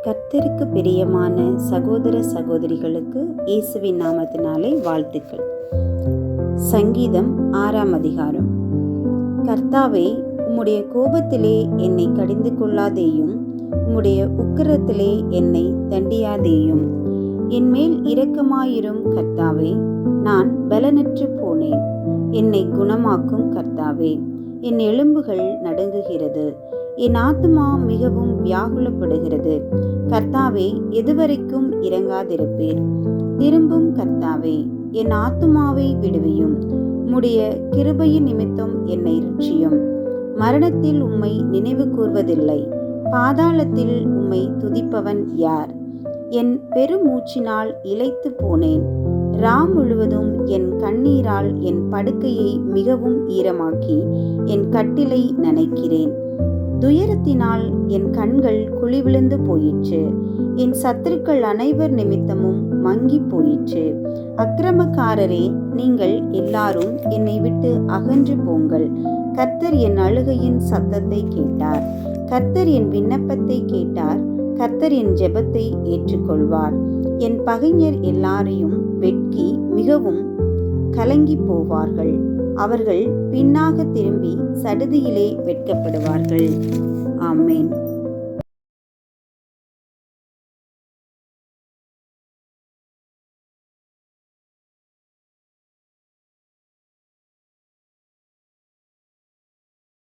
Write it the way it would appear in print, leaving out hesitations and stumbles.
கர்த்தருக்கு பிரியமான சகோதர சகோதரிகளுக்கு இயேசுவின் நாமத்தினாலே வாழ்த்துக்கள். சங்கீதம் 6ஆம் அதிகாரம். கர்த்தாவே, உம்முடைய கோபத்திலே என்னை கடிந்து கொள்ளாதேயும், உம்முடைய உக்கிரத்திலே என்னை தண்டியாதேயும். என்மேல் இரக்கமாயிரும் கர்த்தாவே, நான் பலனற்று போனேன். என்னை குணமாக்கும் கர்த்தாவே. என் எலும்புகள் நடுங்குகிறது, என் ஆத்துமா மிகவும் வியாகுலப்படுகிறது. கர்த்தாவே, எதுவரைக்கும் இரங்காதிருப்பீர்? திரும்பும் கர்த்தாவே, என் ஆத்துமாவை விடுவியும். உம்முடைய கிருபையின் நிமித்தம் என்னை இரட்சியும். மரணத்தில் உம்மை நினைவு கூர்வதில்லை, பாதாளத்தில் உம்மை துதிப்பவன் யார்? என் பெருமூச்சினால் இளைத்து போனேன். முழுவதும் என் கண்ணீரால் என் படுக்கையை மிகவும் ஈரமாக்கி என் கட்டிலை நனைக்கிறேன். துயரத்தினால் என் கண்கள் குழிவிழுந்து போயிற்று. என் சத்துருக்கள் அனைவர் நிமித்தமும் மங்கி போயிற்று. அக்கிரமக்காரரே, நீங்கள் எல்லாரும் என்னை விட்டு அகன்று போங்கள். கர்த்தர் என் அழுகையின் சத்தத்தை கேட்டார். கர்த்தர் என் விண்ணப்பத்தை கேட்டார். கர்த்தர் என் ஜெபத்தை ஏற்றுக்கொள்வார். என் பகைஞர் எல்லாரையும் வெட்கி மிகவும் கலங்கி போவார்கள். அவர்கள் பின்னாக திரும்பி சடுதியிலே வெட்கப்படுவார்கள். ஆமென்.